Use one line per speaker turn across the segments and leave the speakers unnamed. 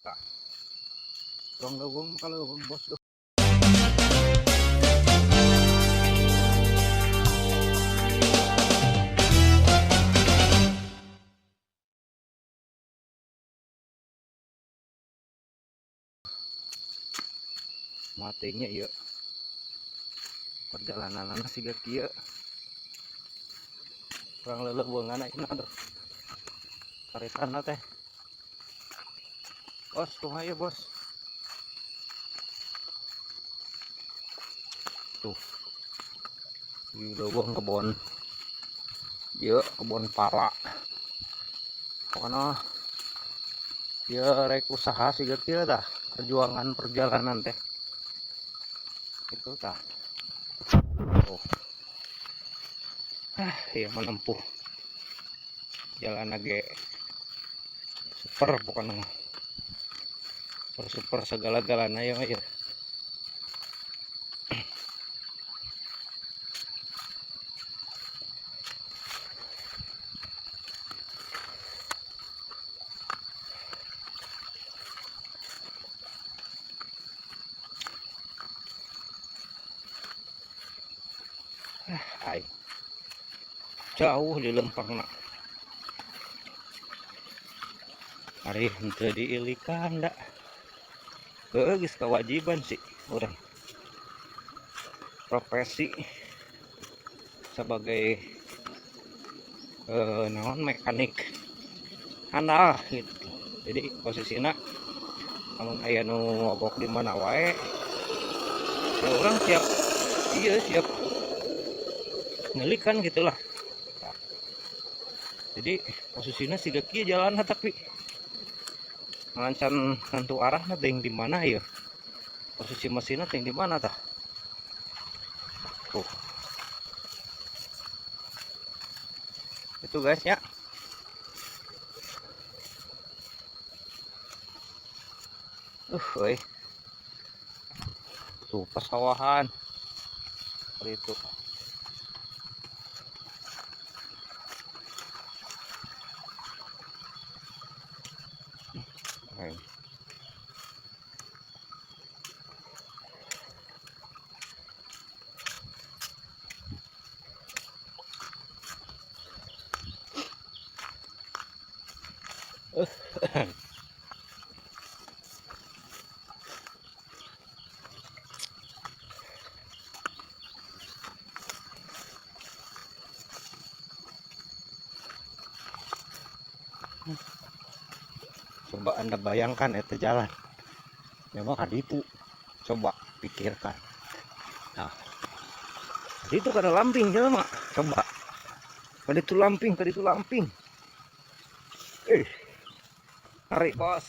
kak. Rong leweng kalau bos tuh. Matinya ya. Perjalanan anak sih gak kia. Kurang leleweng anak ini aduh. Tarikan teh. Bos, kumaha ya bos? Tuh. Di leweng kebon. Ya kebon pala. Pokoknya ya rek usaha sih gak kia dah. Perjuangan perjalanan teh. Itu tah. Oh. Ya menempuh jalan age super pokoknya super segala-galanya ya. Ay. Jauh di lempang nak. Hari henteu diilikan dak. Geus kewajiban sih orang profesi sebagai naon mekanik handal gitu. Jadi posisinya namun aya nu mogok di mana wae ya orang siap, iya siap ngelikan gitulah. Nah, jadi posisinya siga kieu jalanna tapi ngancan tentu arahnya ting di mana ya, posisi mesinnya ting di mana tah. Tuh itu guys ya. Woi. Tuh pesawahan seperti itu. Oke. Coba Anda bayangkan itu jalan memang itu, coba pikirkan. Nah itu kada lamping jalan mak, coba kada itu lamping tarik bos.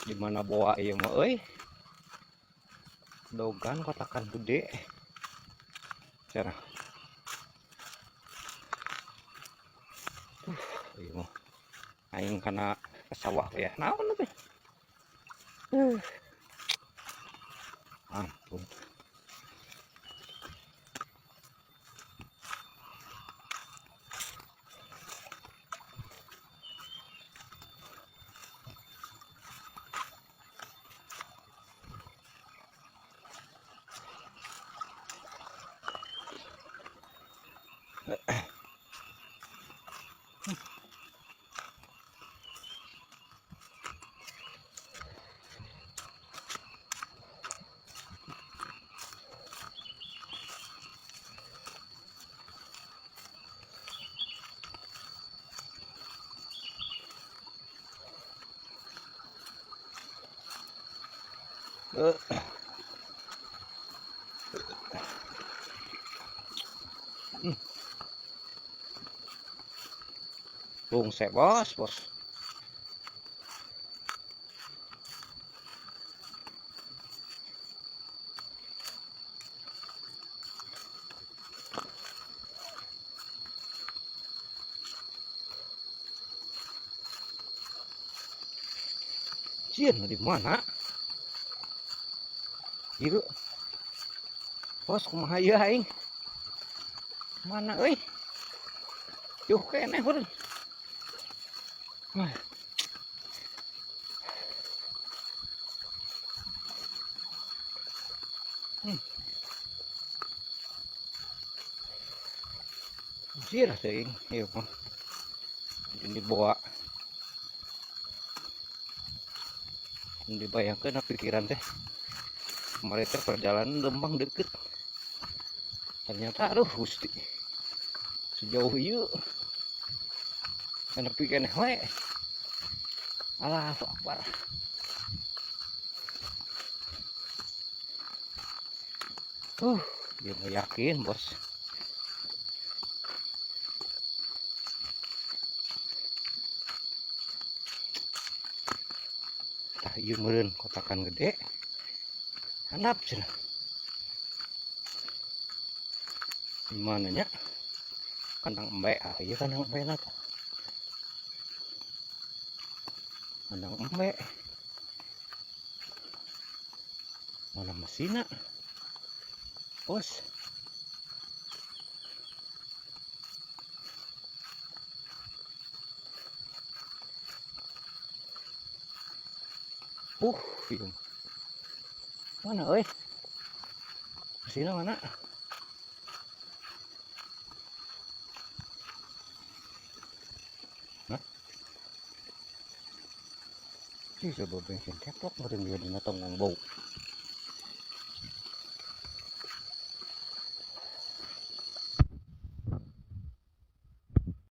Gimana bawa iya mah dogan kotakan gede cara iya mah aing kana kesawah ya naon teh ampun. Bungsek bos. Cian di mana? Itu Bos kumaha ieu aing? Mana euy? Yuh keneh beureun. Wah. Sir teuing ieu mah. Ini dibawa dibayangkeun pikiran teh. Kemarin teh perjalanan Lembang deket. Ternyata aduh Gusti. Sejauh ieu. Nepi keneh we. Allahu Akbar. Dia mah yakin, Bos. Tah ieu meureun kotakan gede. Handap cenah. Di mana nya? Kandang embe, ieu kandang embe na. Kandang embe. Mana mesinna? Bos. Iya. Mana euy? Mesinna mana? Hah? Ih, coba bensin teplok meureun ieu dina tong bau.